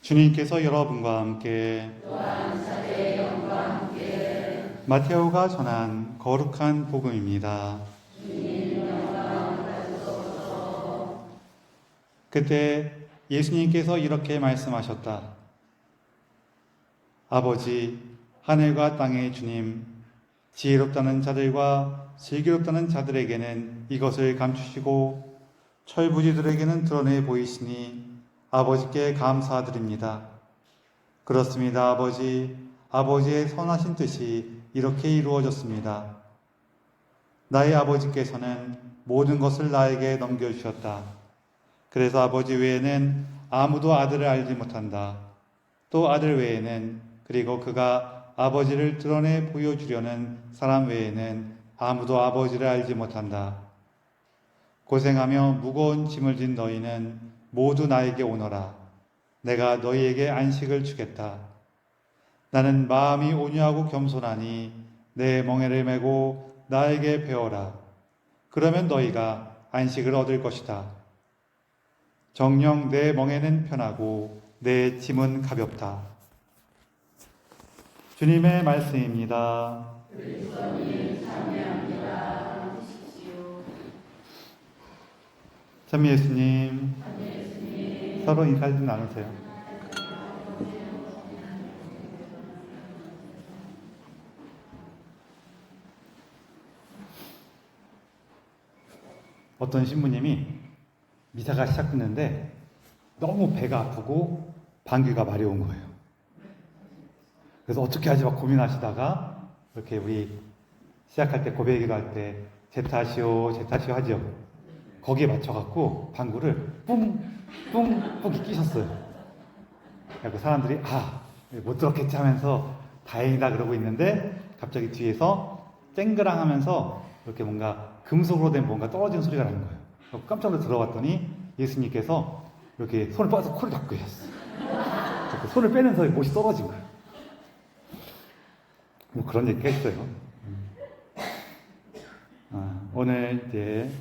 주님께서 여러분과 함께 마테오가 전한 거룩한 복음입니다. 그때 예수님께서 이렇게 말씀하셨다. 아버지, 하늘과 땅의 주님, 지혜롭다는 자들과 슬기롭다는 자들에게는 이것을 감추시고 철부지들에게는 드러내 보이시니 아버지께 감사드립니다. 그렇습니다, 아버지. 아버지의 선하신 뜻이 이렇게 이루어졌습니다. 나의 아버지께서는 모든 것을 나에게 넘겨주셨다. 그래서 아버지 외에는 아무도 아들을 알지 못한다. 또 아들 외에는, 그리고 그가 아버지를 드러내 보여주려는 사람 외에는 아무도 아버지를 알지 못한다. 고생하며 무거운 짐을 진 너희는 모두 나에게 오너라. 내가 너희에게 안식을 주겠다. 나는 마음이 온유하고 겸손하니 내 멍에를 메고 나에게 배워라. 그러면 너희가 안식을 얻을 것이다. 정녕 내 멍에는 편하고 내 짐은 가볍다. 주님의 말씀입니다. 참미 예수님. 서로 인사 좀 나누세요. 어떤 신부님이 미사가 시작됐는데 너무 배가 아프고 방귀가 마려운 거예요. 그래서 어떻게 하지 막 고민하시다가 이렇게 우리 시작할 때 고백기도 할 때 제 탓이요 하죠. 거기에 맞춰갖고 방구를 뿡 끼셨어요. 그래서 사람들이 못 들었겠지 하면서 다행이다 그러고 있는데 갑자기 뒤에서 쨍그랑 하면서 이렇게 뭔가 금속으로 된 뭔가 떨어지는 소리가 나는 거예요. 깜짝 놀라 들어갔더니 예수님께서 이렇게 손을 뻗어서 코를 닫고 계셨어요. 손을 빼는 사이에 못이 떨어진 거예요. 뭐 그런 얘기가 있어요. 오늘 이제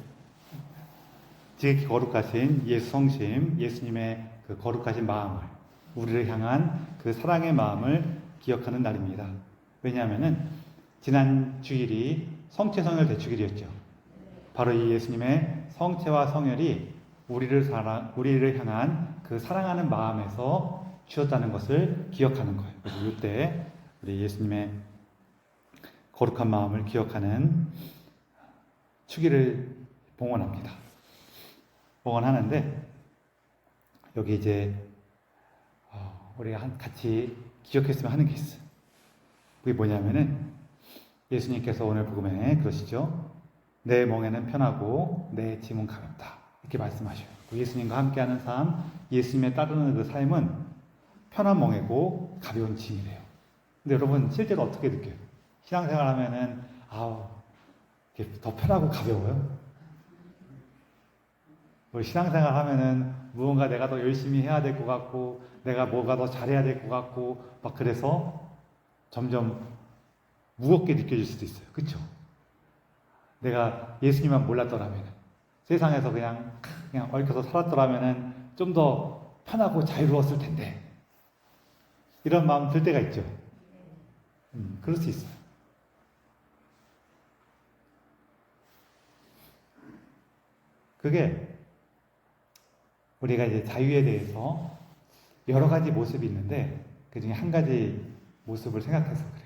지극히 거룩하신 예수 성심, 예수님의 그 거룩하신 마음을, 우리를 향한 그 사랑의 마음을 기억하는 날입니다. 왜냐하면은 지난 주일이 성체성혈 대축일이었죠. 바로 이 예수님의 성체와 성혈이 우리를 향한 그 사랑하는 마음에서 주었다는 것을 기억하는 거예요. 그래서 이때 우리 예수님의 거룩한 마음을 기억하는 축일을 봉헌합니다. 봉헌하는데 여기 이제 우리가 같이 기억했으면 하는 게 있어요. 그게 뭐냐면은 예수님께서 오늘 복음에 그러시죠. 내 멍에는 편하고 내 짐은 가볍다. 이렇게 말씀하셔요. 예수님과 함께하는 삶, 예수님에 따르는 그 삶은 편한 멍에고 가벼운 짐이래요. 근데 여러분 실제로 어떻게 느껴요? 신앙생활 하면은 이게 더 편하고 가벼워요? 우리 신앙생활 하면은 무언가 내가 더 열심히 해야 될 것 같고 내가 뭐가 더 잘해야 될 것 같고 막 그래서 점점 무겁게 느껴질 수도 있어요. 그렇죠? 내가 예수님만 몰랐더라면 세상에서 그냥 얽혀서 살았더라면 좀 더 편하고 자유로웠을 텐데 이런 마음 들 때가 있죠. 그럴 수 있어요. 그게 우리가 이제 자유에 대해서 여러 가지 모습이 있는데 그 중에 한 가지 모습을 생각해서 그래요.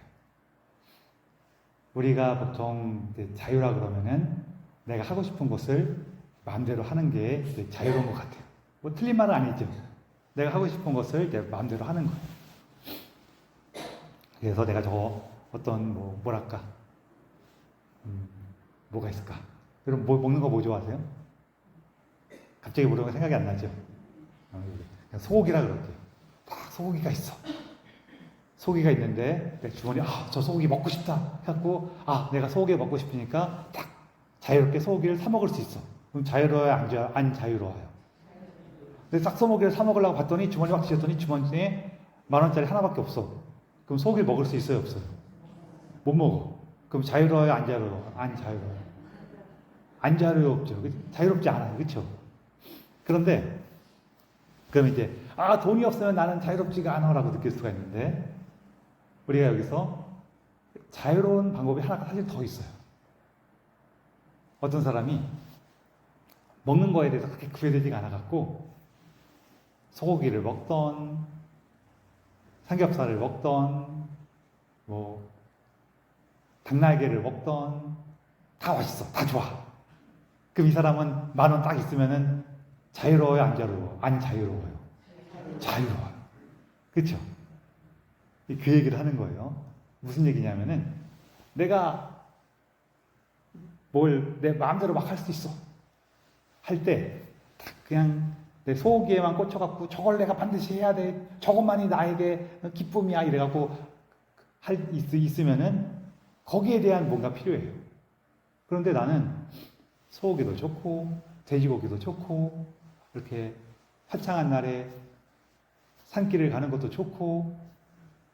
우리가 보통 자유라 그러면은 내가 하고 싶은 것을 마음대로 하는 게 자유로운 것 같아요. 뭐 틀린 말은 아니죠. 내가 하고 싶은 것을 이제 마음대로 하는 거예요. 그래서 내가 어떤 뭐랄까 뭐가 있을까? 여러분 먹는 거 뭐 좋아하세요? 갑자기 모르는 거 생각이 안 나죠? 소고기라 그럴게요. 딱 소고기가 있어. 소고기가 있는데 내 주머니 저 소고기 먹고 싶다 해갖고 내가 소고기 먹고 싶으니까 딱 자유롭게 소고기를 사 먹을 수 있어. 그럼 자유로워요? 안 자유로워요? 근데 딱 소고기를 사 먹으려고 봤더니 주머니 확 쥐었더니 주머니에 10,000원짜리 하나밖에 없어. 그럼 소고기 먹을 수 있어요? 없어요? 못 먹어. 그럼 자유로워요? 안 자유로워요? 안 자유로워요. 안 자유롭죠. 자유롭지 않아요. 그렇죠? 그런데 그럼 이제 아, 돈이 없으면 나는 자유롭지가 않아라고 느낄 수가 있는데, 우리가 여기서 자유로운 방법이 하나가 사실 더 있어요. 어떤 사람이 먹는 거에 대해서 그렇게 구애되지가 않아갖고 소고기를 먹던 삼겹살을 먹던 뭐 닭날개를 먹던 다 맛있어, 다 좋아. 그럼 이 사람은 10,000원 딱 있으면은 자유로워요, 안 자유로워? 안 자유로워요. 자유로워요. 그렇죠? 그 얘기를 하는 거예요. 무슨 얘기냐면은 내가 뭘 내 마음대로 막 할 수 있어. 할 때 그냥 내 소고기에만 꽂혀갖고 저걸 내가 반드시 해야 돼. 저것만이 나에게 기쁨이야. 이래갖고 있으면은 거기에 대한 뭔가 필요해요. 그런데 나는 소고기도 좋고 돼지고기도 좋고 이렇게 화창한 날에 산길을 가는 것도 좋고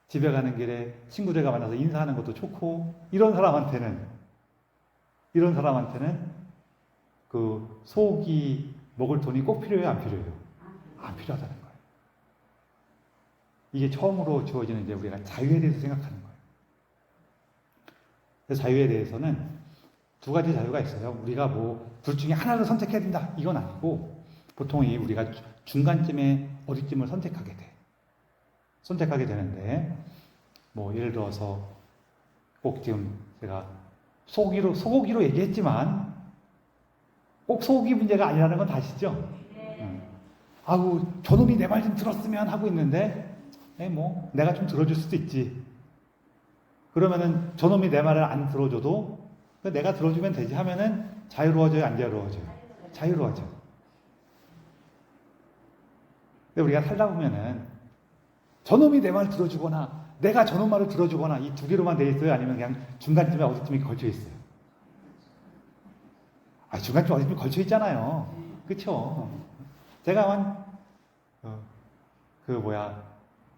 집에 가는 길에 친구들과 만나서 인사하는 것도 좋고 이런 사람한테는 그 소고기 먹을 돈이 꼭 필요해요, 안 필요해요? 안 필요하다는 거예요. 이게 처음으로 주어지는 이제 우리가 자유에 대해서 생각하는 거예요. 그래서 자유에 대해서는 두 가지 자유가 있어요. 우리가 뭐 둘 중에 하나를 선택해야 된다 이건 아니고 보통 우리가 중간쯤에 어디쯤을 선택하게 되는데 뭐 예를 들어서 꼭 지금 제가 소고기로 얘기했지만 꼭 소고기 문제가 아니라는 건 아시죠? 아우 저놈이 내 말 좀 들었으면 하고 있는데 뭐 내가 좀 들어줄 수도 있지. 그러면은 저놈이 내 말을 안 들어줘도 내가 들어주면 되지 하면은 자유로워져요, 안 자유로워져요? 자유로워져. 근데 우리가 살다 보면은 저놈이 내 말 들어주거나 내가 저놈 말을 들어주거나 이 두 개로만 돼 있어요? 아니면 그냥 중간쯤에 어디쯤에 걸쳐 있어요? 아, 중간쯤에 어디쯤에 걸쳐 있잖아요. 그쵸? 제가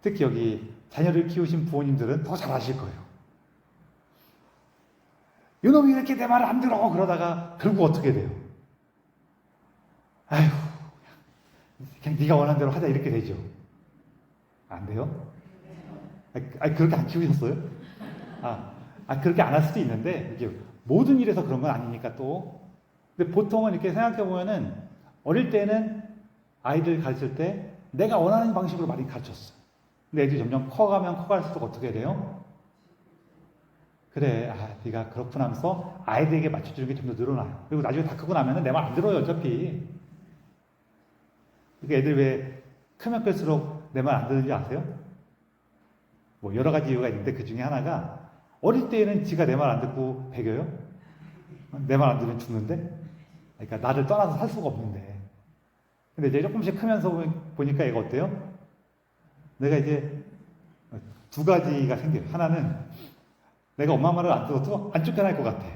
특히 여기 자녀를 키우신 부모님들은 더 잘 아실 거예요. 이놈이 이렇게 내 말을 안 들어 그러다가 결국 어떻게 돼요? 아휴, 그냥 네가 원하는 대로 하자 이렇게 되죠. 안 돼요? 그렇게 안 키우셨어요? 그렇게 안 할 수도 있는데 이게 모든 일에서 그런 건 아니니까 또. 근데 보통은 이렇게 생각해 보면은 어릴 때는 아이들 가르칠 때 내가 원하는 방식으로 많이 가르쳤어. 근데 애들이 점점 커갈수록 어떻게 돼요? 그래, 네가 그렇구나 하면서 아이들에게 맞춰주는 게 좀 더 늘어나요. 그리고 나중에 다 크고 나면은 내 말 안 들어요, 어차피. 그러니까 애들 왜 크면 클수록 내 말 안 듣는지 아세요? 뭐 여러 가지 이유가 있는데 그 중에 하나가 어릴 때에는 지가 내 말 안 듣고 배겨요? 내 말 안 들으면 죽는데? 그러니까 나를 떠나서 살 수가 없는데. 근데 이제 조금씩 크면서 보니까 얘가 어때요? 내가 이제 두 가지가 생겨요. 하나는 내가 엄마 말을 안 들어도 안 쫓겨날 것 같아.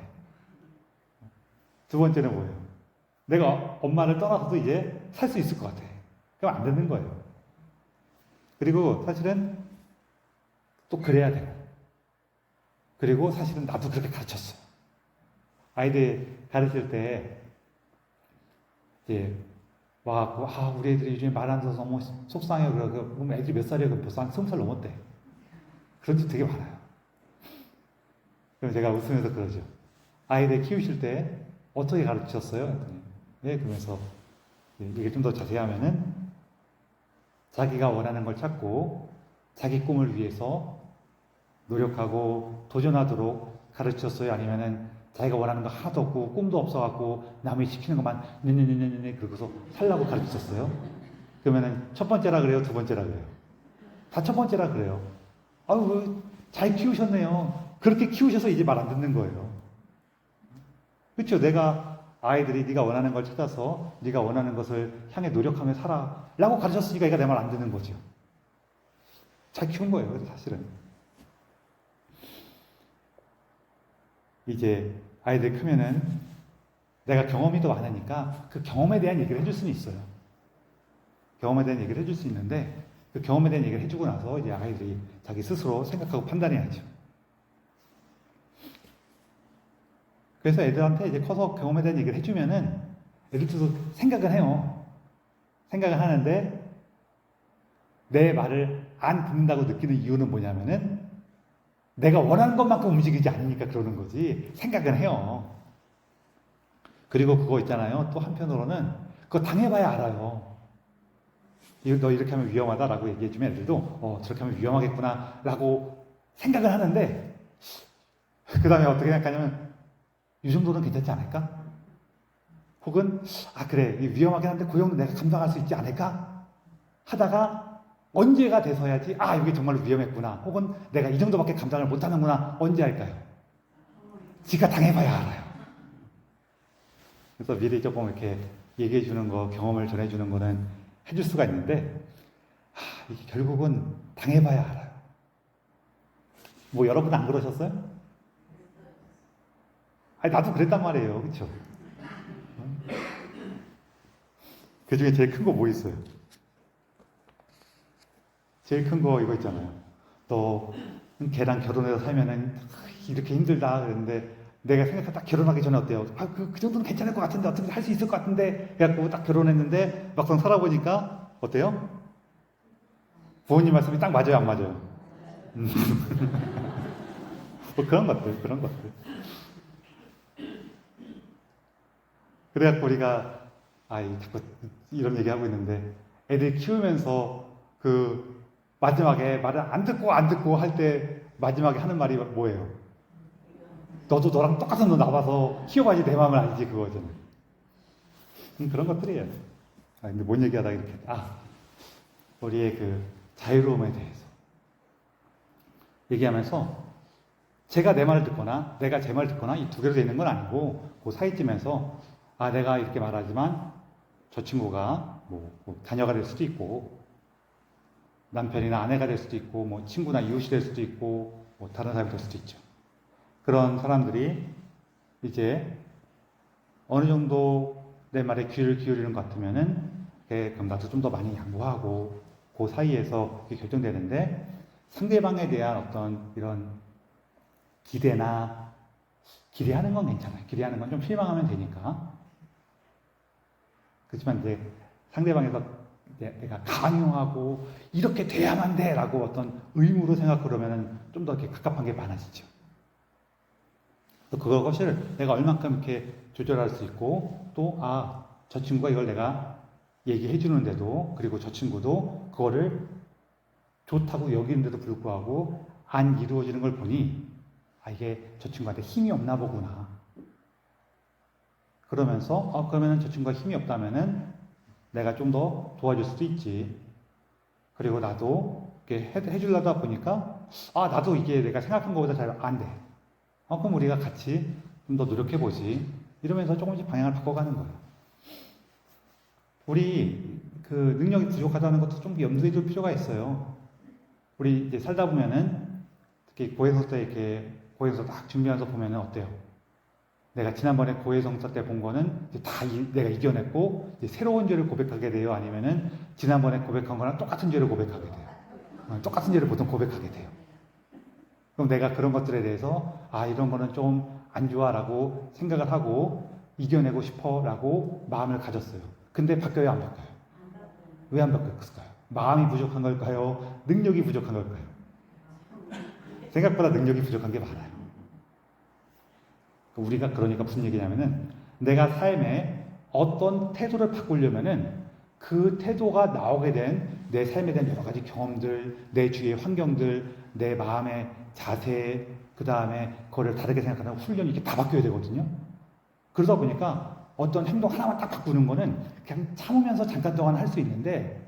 두 번째는 뭐예요? 내가 엄마를 떠나서도 이제 살 수 있을 것 같아. 그럼 안 듣는 거예요. 그리고 사실은 또 그래야 돼요. 그리고 사실은 나도 그렇게 가르쳤어. 아이들 가르칠 때 이제 와갖고 우리 애들이 요즘에 말 안 들어서 너무 속상해요. 그러면 애들이 몇 살이에요? 그럼 벌써 한 20살 넘었대. 그런 집 되게 많아요. 그럼 제가 웃으면서 그러죠. 아이들 키우실 때 어떻게 가르치셨어요? 네, 그러면서 이게 좀 더 자세히 하면은 자기가 원하는 걸 찾고 자기 꿈을 위해서 노력하고 도전하도록 가르치셨어요? 아니면은 자기가 원하는 거 하나도 없고 꿈도 없어갖고 남이 시키는 것만 네네네네네 그러고서 살라고 가르치셨어요? 그러면은 첫 번째라 그래요? 두 번째라 그래요? 다 첫 번째라 그래요. 잘 키우셨네요. 그렇게 키우셔서 이제 말 안 듣는 거예요. 그렇죠? 아이들이 네가 원하는 걸 찾아서 네가 원하는 것을 향해 노력하며 살아 라고 가르쳤으니까 얘가 내 말 안 듣는 거죠. 잘 키운 거예요, 사실은. 이제 아이들 크면은 내가 경험이 더 많으니까 그 경험에 대한 얘기를 해줄 수는 있어요. 경험에 대한 얘기를 해줄 수 있는데 그 경험에 대한 얘기를 해주고 나서 이제 아이들이 자기 스스로 생각하고 판단해야죠. 그래서 애들한테 이제 커서 경험에 대한 얘기를 해주면은 애들도 생각은 해요. 생각은 하는데 내 말을 안 듣는다고 느끼는 이유는 뭐냐면은 내가 원하는 것만큼 움직이지 않으니까 그러는 거지. 생각은 해요. 그리고 그거 있잖아요. 또 한편으로는 그거 당해봐야 알아요. 너 이렇게 하면 위험하다라고 얘기해주면 애들도 저렇게 하면 위험하겠구나 라고 생각을 하는데 그 다음에 어떻게 생각하냐면 이 정도는 괜찮지 않을까? 혹은 그래 위험하긴 한데 그 정도 내가 감당할 수 있지 않을까? 하다가 언제가 돼서야지 이게 정말로 위험했구나 혹은 내가 이 정도밖에 감당을 못하는구나 언제 할까요? 지가 당해봐야 알아요. 그래서 미리 조금 이렇게 얘기해 주는 거 경험을 전해 주는 거는 해줄 수가 있는데 이게 결국은 당해봐야 알아요. 뭐 여러분 안 그러셨어요? 나도 그랬단 말이에요. 그렇죠? 그 중에 제일 큰 거 뭐 있어요? 제일 큰 거 이거 있잖아요. 또 걔랑 결혼해서 살면은 이렇게 힘들다 그랬는데 내가 생각해 딱 결혼하기 전에 어때요? 그 정도는 괜찮을 것 같은데 어떻게 할 수 있을 것 같은데 그래갖고 딱 결혼했는데 막상 살아보니까 어때요? 부모님 말씀이 딱 맞아요, 안 맞아요? 뭐 그런 것들. 그래갖고 우리가 자꾸 이런 얘기하고 있는데 애들 키우면서 그 마지막에 말을 안 듣고 할 때 마지막에 하는 말이 뭐예요? 너도 너랑 똑같은 너 나와서 키워봐야지 내 마음을 알지 그거잖아요. 그런 것들이에요. 근데 뭔 얘기하다가 이렇게 우리의 그 자유로움에 대해서 얘기하면서 제가 내 말을 듣거나 내가 제 말을 듣거나 이 두 개로 되는 건 아니고 그 사이쯤에서 내가 이렇게 말하지만 저 친구가 뭐 자녀가 될 수도 있고 남편이나 아내가 될 수도 있고 뭐 친구나 이웃이 될 수도 있고 뭐 다른 사람이 될 수도 있죠. 그런 사람들이 이제 어느 정도 내 말에 귀를 기울이는 것 같으면은 그럼 나도 좀 더 많이 양보하고 그 사이에서 결정되는데 상대방에 대한 어떤 이런 기대하는 건 괜찮아요. 기대하는 건 좀 실망하면 되니까. 그렇지만 이제 상대방에서 내가 강요하고 이렇게 돼야만 돼라고 어떤 의무로 생각하고 그러면은 좀 더 이렇게 갑갑한 게 많아지죠. 그것을 내가 얼만큼 이렇게 조절할 수 있고 또 저 친구가 이걸 내가 얘기해 주는데도 그리고 저 친구도 그거를 좋다고 여기는데도 불구하고 안 이루어지는 걸 보니 이게 저 친구한테 힘이 없나 보구나. 그러면서 그러면은 저 친구가 힘이 없다면은 내가 좀 더 도와줄 수도 있지. 그리고 나도 이렇게 해주려다 보니까 나도 이게 내가 생각한 것보다 잘 안 돼. 그럼 우리가 같이 좀 더 노력해보지. 이러면서 조금씩 방향을 바꿔가는 거예요. 우리 그 능력이 부족하다는 것도 좀 염두에 둘 필요가 있어요. 우리 이제 살다 보면은 특히 고해성사 때 이렇게 고해성사 딱 준비하면서 보면은 어때요? 내가 지난번에 고해성사 때 본 거는 이제 다 내가 이겨냈고 이제 새로운 죄를 고백하게 돼요? 아니면은 지난번에 고백한 거랑 똑같은 죄를 고백하게 돼요? 똑같은 죄를 보통 고백하게 돼요. 그럼 내가 그런 것들에 대해서 이런 거는 좀 안 좋아라고 생각을 하고 이겨내고 싶어라고 마음을 가졌어요. 근데 바뀌어요, 안 바뀌어요? 왜 안 바뀌었을까요? 마음이 부족한 걸까요? 능력이 부족한 걸까요? 생각보다 능력이 부족한 게 많아요. 우리가 그러니까 무슨 얘기냐면은 내가 삶에 어떤 태도를 바꾸려면은 그 태도가 나오게 된 내 삶에 대한 여러 가지 경험들, 내 주위의 환경들, 내 마음의 자세, 그 다음에 그거를 다르게 생각하는 훈련이 이렇게 다 바뀌어야 되거든요. 그러다 보니까 어떤 행동 하나만 딱 바꾸는 거는 그냥 참으면서 잠깐 동안 할 수 있는데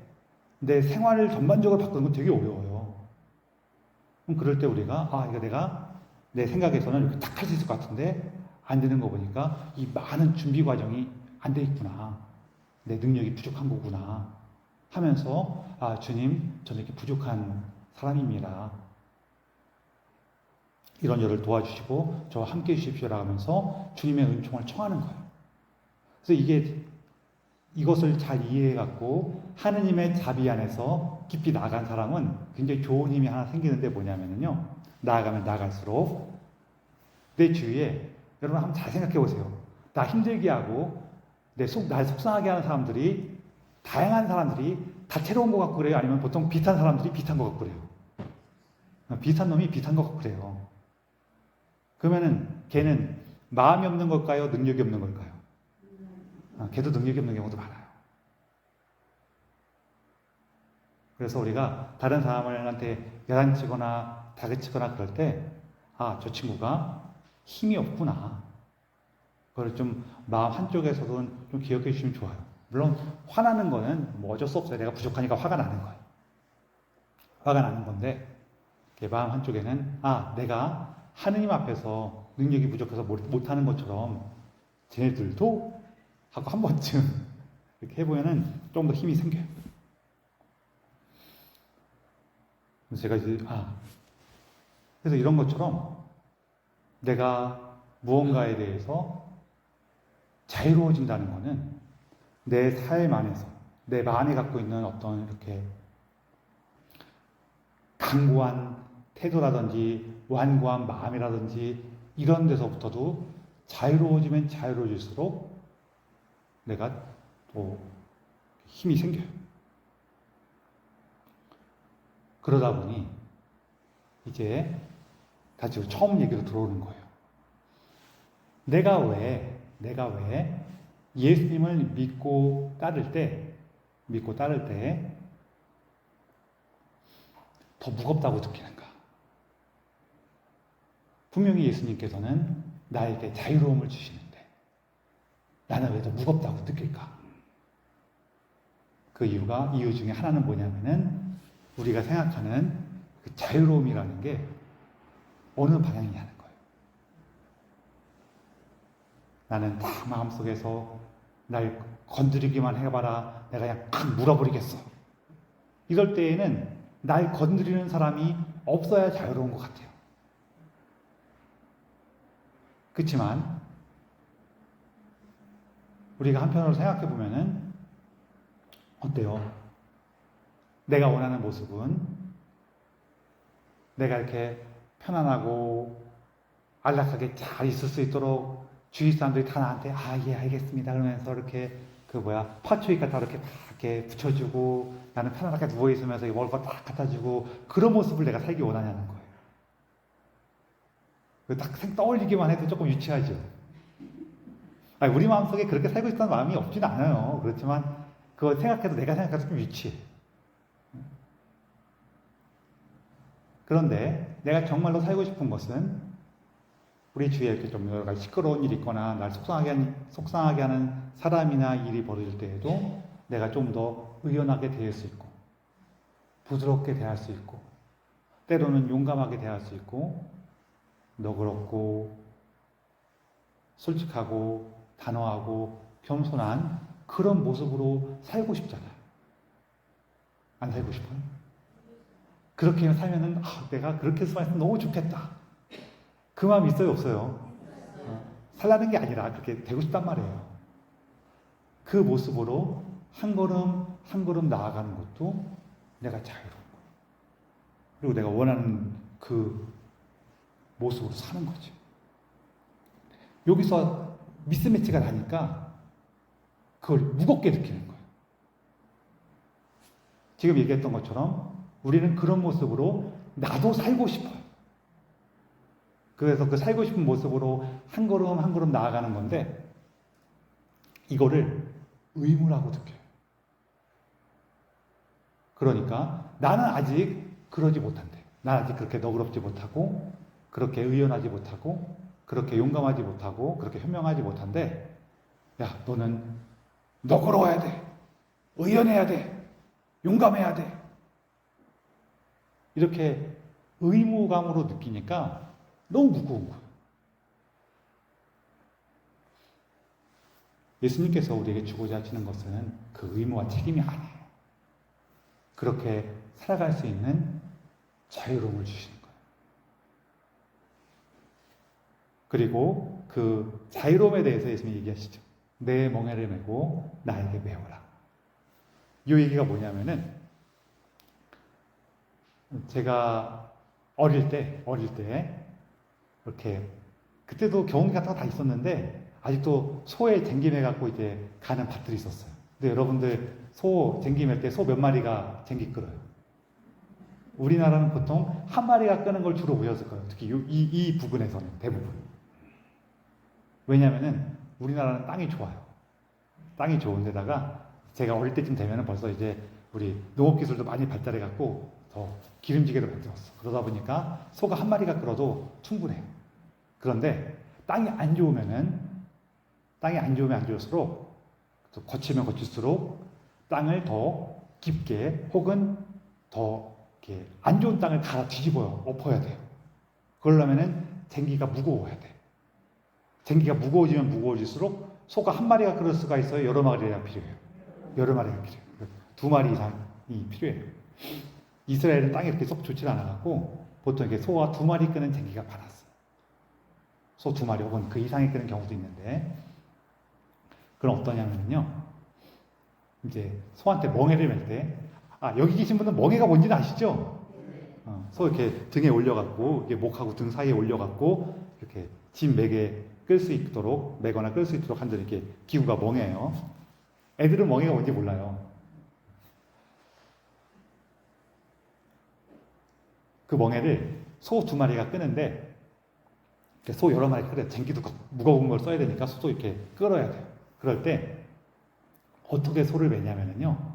내 생활을 전반적으로 바꾸는 건 되게 어려워요. 그럼 그럴 때 우리가 이거 내가 내 생각에서는 이렇게 딱 할 수 있을 것 같은데 안 되는 거 보니까 이 많은 준비 과정이 안 돼 있구나. 내 능력이 부족한 거구나. 하면서 주님, 저는 이렇게 부족한 사람입니다. 이런 일을 도와주시고 저와 함께 해주십시오라고 하면서 주님의 은총을 청하는 거예요. 그래서 이것을 잘 이해해갖고 하느님의 자비 안에서 깊이 나간 사람은 굉장히 좋은 힘이 하나 생기는데 뭐냐면요. 나아가면 나갈수록 내 주위에 여러분 한번 잘 생각해 보세요. 나 힘들게 하고 날 속상하게 하는 사람들이 다양한 사람들이 다채로운 것 같고 그래요? 아니면 보통 비슷한 사람들이 비슷한 것 같고 그래요? 비슷한 놈이 비슷한 것 같고 그래요. 그러면은 걔는 마음이 없는 걸까요? 능력이 없는 걸까요? 걔도 능력이 없는 경우도 많아요. 그래서 우리가 다른 사람한테 야단치거나 다그치거나 그럴 때, 아, 저 친구가 힘이 없구나. 그걸 좀 마음 한쪽에서도 좀 기억해 주시면 좋아요. 물론 화나는 거는 뭐 어쩔 수 없어요. 내가 부족하니까 화가 나는 거예요. 화가 나는 건데 마음 한쪽에는 아, 내가 하느님 앞에서 능력이 부족해서 못하는 것처럼 쟤네들도 하고 한 번쯤 이렇게 해보면은 좀 더 힘이 생겨요. 제가 이제 그래서 이런 것처럼 내가 무언가에 대해서 자유로워진다는 것은 내 삶 안에서 내 마음이 갖고 있는 어떤 이렇게 강고한 태도라든지 완고한 마음이라든지 이런 데서부터도 자유로워지면 자유로워질수록 내가 또 힘이 생겨요. 그러다 보니 이제 다시 처음 얘기로 들어오는 거예요. 내가 왜 예수님을 믿고 따를 때 더 무겁다고 느끼는가? 분명히 예수님께서는 나에게 자유로움을 주시는데 나는 왜 더 무겁다고 느낄까? 그 이유 중에 하나는 뭐냐면은 우리가 생각하는 그 자유로움이라는 게 어느 방향이냐는 거예요. 나는 다 마음속에서 날 건드리기만 해봐라. 내가 그냥 팍 물어버리겠어. 이럴 때에는 날 건드리는 사람이 없어야 자유로운 것 같아요. 그렇지만 우리가 한편으로 생각해 보면은 어때요? 내가 원하는 모습은 내가 이렇게 편안하고 안락하게 잘 있을 수 있도록 주위 사람들이 다 나한테 예 알겠습니다 그러면서 이렇게 파초이 갖다 이렇게 막 이렇게 붙여주고 나는 편안하게 누워 있으면서 먹을 거 딱 갖다 주고 그런 모습을 내가 살기 원하냐는 거예요. 딱 떠올리기만 해도 조금 유치하죠. 우리 마음속에 그렇게 살고 싶다는 마음이 없진 않아요. 그렇지만 그거 생각해도 내가 생각해도 좀 유치해. 그런데 내가 정말로 살고 싶은 것은 우리 주위에 이렇게 좀 여러 가지 시끄러운 일이 있거나 날 속상하게 하는 사람이나 일이 벌어질 때에도 내가 좀 더 의연하게 대할 수 있고 부드럽게 대할 수 있고 때로는 용감하게 대할 수 있고 너그럽고 솔직하고 단호하고 겸손한 그런 모습으로 살고 싶잖아요. 안 살고 싶어요? 그렇게 살면은 내가 그렇게 살면 너무 좋겠다. 그 마음 있어요, 없어요? 살라는 게 아니라 그렇게 되고 싶단 말이에요. 그 모습으로 한 걸음 한 걸음 나아가는 것도 내가 자유로운 거예요. 그리고 내가 원하는 그 모습으로 사는 거죠. 여기서 미스매치가 나니까 그걸 무겁게 느끼는 거예요. 지금 얘기했던 것처럼 우리는 그런 모습으로 나도 살고 싶어요. 그래서 그 살고 싶은 모습으로 한 걸음 한 걸음 나아가는 건데 이거를 의무라고 느껴요. 그러니까 나는 아직 그러지 못한대. 난 아직 그렇게 너그럽지 못하고 그렇게 의연하지 못하고 그렇게 용감하지 못하고 그렇게 현명하지 못한데 야, 너는 너그러워야 돼. 의연해야 돼. 용감해야 돼. 이렇게 의무감으로 느끼니까 너무 무거운 거예요. 예수님께서 우리에게 주고자 하시는 것은 그 의무와 책임이 아니에요. 그렇게 살아갈 수 있는 자유로움을 주시는 거예요. 그리고 그 자유로움에 대해서 예수님이 얘기하시죠. 내 멍에를 메고 나에게 배워라. 이 얘기가 뭐냐면은 제가 어릴 때 이렇게 그때도 경운기 같은 거 다 있었는데 아직도 소에 쟁김해 갖고 이제 가는 밭들이 있었어요. 근데 여러분들 소 쟁기 맬 때 소 몇 마리가 쟁기 끌어요? 우리나라는 보통 한 마리가 끄는 걸 주로 보였을 거예요. 특히 이 부분에서는 대부분. 왜냐면은 우리나라는 땅이 좋아요. 땅이 좋은데다가 제가 어릴 때쯤 되면은 벌써 이제 우리 농업 기술도 많이 발달해 갖고 더 기름지게도 만들었어. 그러다 보니까 소가 한 마리가 끌어도 충분해요. 그런데 땅이 안 좋으면 안 좋을수록 거치면 거칠수록 땅을 더 깊게 혹은 더 이렇게 안 좋은 땅을 다 뒤집어요. 엎어야 돼요. 그러려면은 쟁기가 무거워야 돼. 쟁기가 무거워지면 무거워질수록 소가 한 마리가 끌을 수가 있어요. 여러 마리가 필요해요. 여러 마리가 필요해요. 두 마리 이상이 필요해요. 이스라엘은 땅이 이렇게 썩 좋지 않아갖고 보통 이렇게 소가 두 마리 끄는 쟁기가 많았어요. 소 두 마리 혹은 그 이상이 끄는 경우도 있는데, 그럼 어떠냐면요. 이제 소한테 멍에를 맬 때, 여기 계신 분은 멍에가 뭔지는 아시죠? 소 이렇게 등에 올려갖고, 이게 목하고 등 사이에 올려갖고, 이렇게 짐 매게 끌 수 있도록, 매거나 끌 수 있도록 한다는 이렇게 기구가 멍에예요. 애들은 멍에가 뭔지 몰라요. 그 멍에를 소 두 마리가 끄는데, 소 여러 마리 끌어요. 쟁기도 무거운 걸 써야 되니까 소도 이렇게 끌어야 돼요. 그럴 때 어떻게 소를 매냐면요,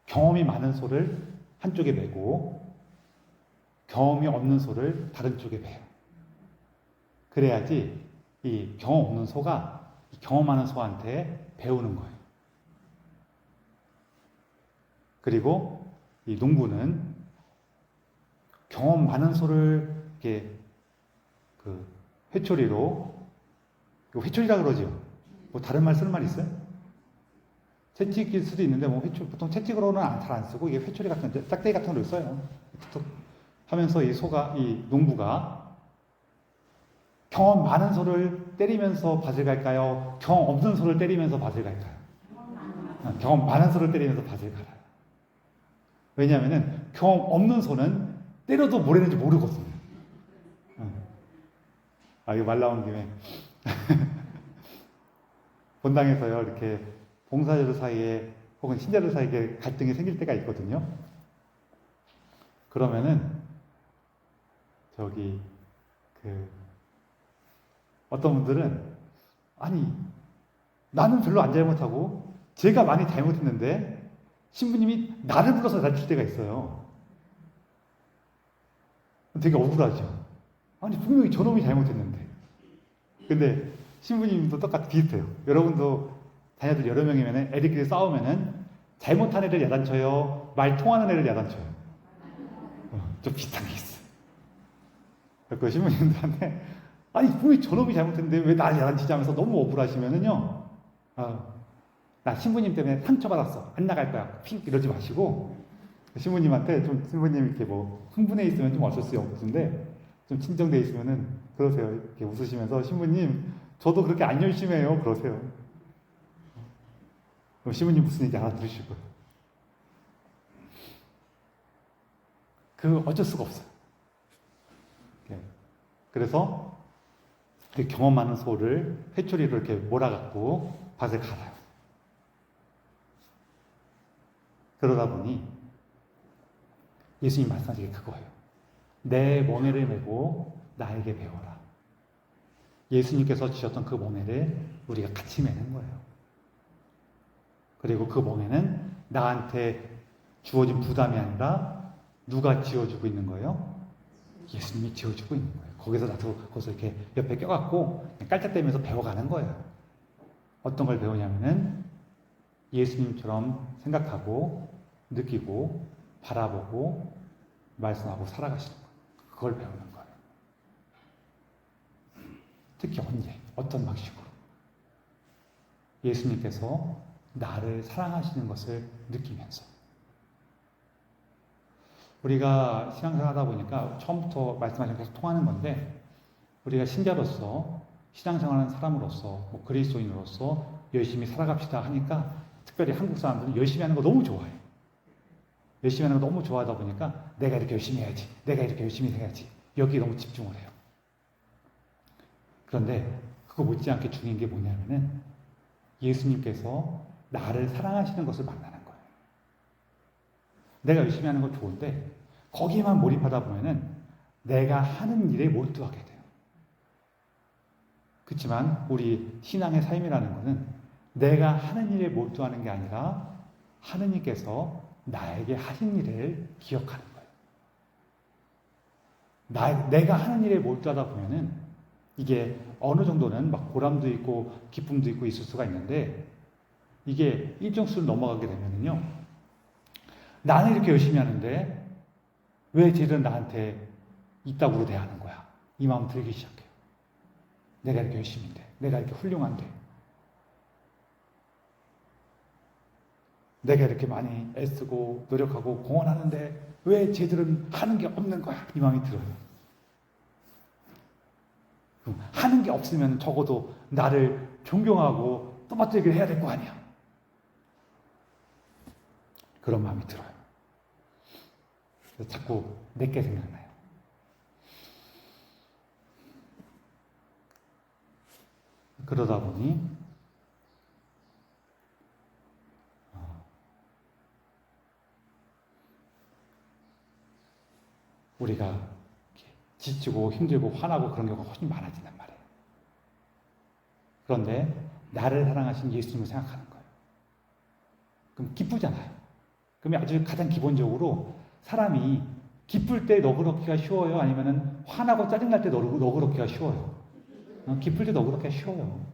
경험이 많은 소를 한쪽에 매고 경험이 없는 소를 다른 쪽에 매요. 그래야지 이 경험 없는 소가 이 경험 많은 소한테 배우는 거예요. 그리고 이 농부는 경험 많은 소를 이렇게 회초리로, 회초리라 그러죠. 뭐 다른 말 쓰는 말 있어요? 채찍일 수도 있는데 뭐 보통 채찍으로는 잘 안 쓰고 이게 회초리 같은 짝대기 같은 걸 써요. 하면서 이 농부가 경험 많은 소를 때리면서 밭을 갈까요? 경험 없는 소를 때리면서 밭을 갈까요? 경험 많은 소를 때리면서 밭을 갈아요. 왜냐하면은 경험 없는 소는 때려도 뭘 했는지 모르거든요. 이거 말 나오는 김에 본당에서요, 이렇게 봉사자들 사이에 혹은 신자들 사이에 갈등이 생길 때가 있거든요. 그러면은 어떤 분들은 나는 별로 안 잘못하고 제가 많이 잘못했는데 신부님이 나를 불러서 낮출 때가 있어요. 되게 억울하죠. 분명히 저놈이 잘못했는데. 근데 신부님도 똑같이 비슷해요. 여러분도 자녀들 여러 명이면 애들끼리 싸우면은 잘못한 애를 야단쳐요? 말 통하는 애를 야단쳐요? 좀 비슷한 게 있어요. 그 신부님들한테 분명히 저놈이 잘못했는데 왜 나를 야단치지 하면서 너무 억울하시면은요, 나 신부님 때문에 상처받았어. 안 나갈 거야. 핑 이러지 마시고, 신부님한테 신부님 이렇게 흥분해 있으면 좀 어쩔 수 없는데, 좀 진정돼 있으면은 그러세요. 이렇게 웃으시면서 신부님, 저도 그렇게 안 열심히 해요. 그러세요. 그럼 신부님 무슨 얘기 알아들으시고요. 어쩔 수가 없어요. 그래서 경험 많은 소를 회초리로 이렇게 몰아갖고 밭을 갈아요. 그러다 보니 예수님 말씀하신 게 그거예요. 내 멍에를 메고 나에게 배워라. 예수님께서 지셨던 그 멍에를 우리가 같이 매는 거예요. 그리고 그 멍에는 나한테 주어진 부담이 아니라 누가 지어주고 있는 거예요? 예수님이 지어주고 있는 거예요. 거기서 나도 거기서 이렇게 옆에 껴갖고 깔짝대면서 배워가는 거예요. 어떤 걸 배우냐면은 예수님처럼 생각하고 느끼고 바라보고 말씀하고 살아가시는 거예요. 그걸 배우는 거예요. 특히 언제, 어떤 방식으로 예수님께서 나를 사랑하시는 것을 느끼면서. 우리가 신앙생활 하다 보니까 처음부터 말씀하신 계속 통하는 건데, 우리가 신자로서 신앙생활하는 사람으로서 그리스도인으로서 열심히 살아갑시다 하니까 특별히 한국 사람들은 열심히 하는 거 너무 좋아해요. 열심히 하는 거 너무 좋아하다 보니까 내가 이렇게 열심히 해야지, 내가 이렇게 열심히 해야지, 여기에 너무 집중을 해요. 그런데 그거 못지않게 중요한 게 뭐냐면은 예수님께서 나를 사랑하시는 것을 만나는 거예요. 내가 열심히 하는 거 좋은데 거기에만 몰입하다 보면은 내가 하는 일에 몰두하게 돼요. 그렇지만 우리 신앙의 삶이라는 것은 내가 하는 일에 몰두하는 게 아니라 하느님께서 나에게 하신 일을 기억하는 거예요. 내가 하는 일에 몰두하다 보면은 이게 어느 정도는 막 보람도 있고 기쁨도 있고 있을 수가 있는데 이게 일정 수를 넘어가게 되면은요, 나는 이렇게 열심히 하는데 왜 쟤들은 나한테 이따구로 대하는 거야? 이 마음 들기 시작해요. 내가 이렇게 열심히인데, 내가 이렇게 훌륭한데, 내가 이렇게 많이 애쓰고 노력하고 공헌하는데 왜 쟤들은 하는 게 없는 거야? 이 마음이 들어요. 하는 게 없으면 적어도 나를 존경하고 떠받들기를 해야 될 거 아니야. 그런 마음이 들어요. 그래서 자꾸 내게 생각나요. 그러다 보니 우리가 지치고 힘들고 화나고 그런 경우가 훨씬 많아진단 말이에요. 그런데 나를 사랑하신 예수님을 생각하는 거예요. 그럼 기쁘잖아요. 그러면 아주 가장 기본적으로 사람이 기쁠 때 너그럽기가 쉬워요? 아니면 화나고 짜증날 때 너그럽기가 쉬워요? 기쁠 때 너그럽기가 쉬워요.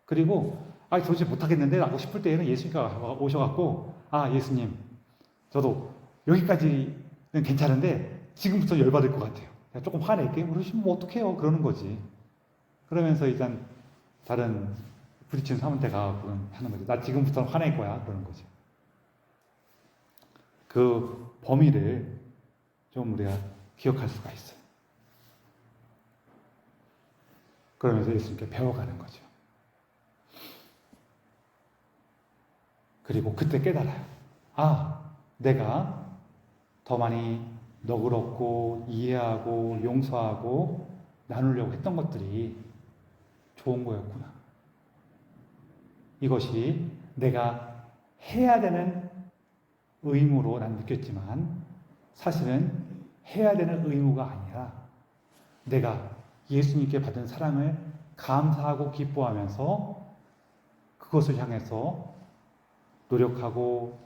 그리고 도저히 못하겠는데 라고 싶을 때에는 예수님께서 오셔갖고 예수님 저도 여기까지는 괜찮은데 지금부터 열받을 것 같아요. 조금 화낼게요. 그러시면 뭐 어떡해요? 그러는 거지. 그러면서 일단 다른 부딪히는 사람한테 가고 하는 거지. 나 지금부터 화낼 거야. 그러는 거지. 그 범위를 좀 우리가 기억할 수가 있어요. 그러면서 예수님께 배워가는 거죠. 그리고 그때 깨달아요. 내가 더 많이 너그럽고 이해하고 용서하고 나누려고 했던 것들이 좋은 거였구나. 이것이 내가 해야 되는 의무로 난 느꼈지만 사실은 해야 되는 의무가 아니라 내가 예수님께 받은 사랑을 감사하고 기뻐하면서 그것을 향해서 노력하고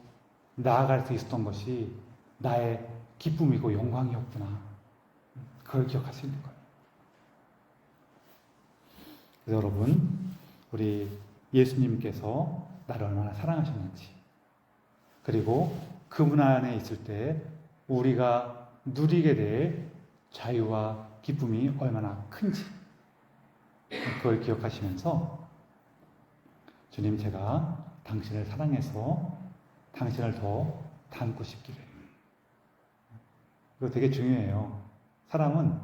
나아갈 수 있었던 것이 나의 기쁨이고 영광이었구나. 그걸 기억할 수 있는 거예요. 그래서 여러분, 우리 예수님께서 나를 얼마나 사랑하셨는지, 그리고 그분 안에 있을 때 우리가 누리게 될 자유와 기쁨이 얼마나 큰지, 그걸 기억하시면서 주님, 제가 당신을 사랑해서 당신을 더 닮고 싶기를. 이거 되게 중요해요. 사람은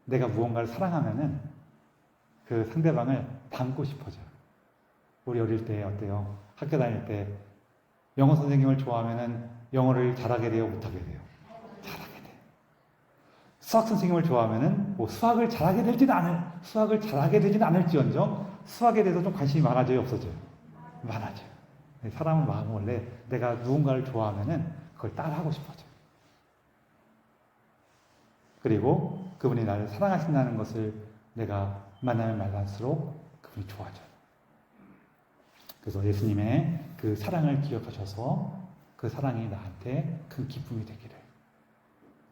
내가 무언가를 사랑하면은 그 상대방을 닮고 싶어져요. 우리 어릴 때 어때요? 학교 다닐 때 영어 선생님을 좋아하면은 영어를 잘하게 돼요? 못하게 돼요? 잘하게 돼요. 수학 선생님을 좋아하면은 수학을 잘하게 되지는 않을지언정 수학에 대해서 좀 관심이 많아져요? 없어져요? 많아져요. 사람의 마음은 원래 내가 누군가를 좋아하면은 그걸 따라하고 싶어져요. 그리고 그분이 나를 사랑하신다는 것을 내가 만나면 만날수록 그분이 좋아져요. 그래서 예수님의 그 사랑을 기억하셔서 그 사랑이 나한테 큰 기쁨이 되기를.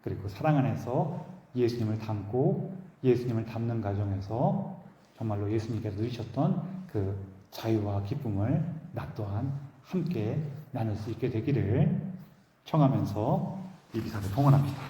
그리고 사랑 안에서 예수님을 닮고 예수님을 닮는 과정에서 정말로 예수님께서 누리셨던 그 자유와 기쁨을 나 또한 함께 나눌 수 있게 되기를 청하면서 이 기사를 봉헌합니다.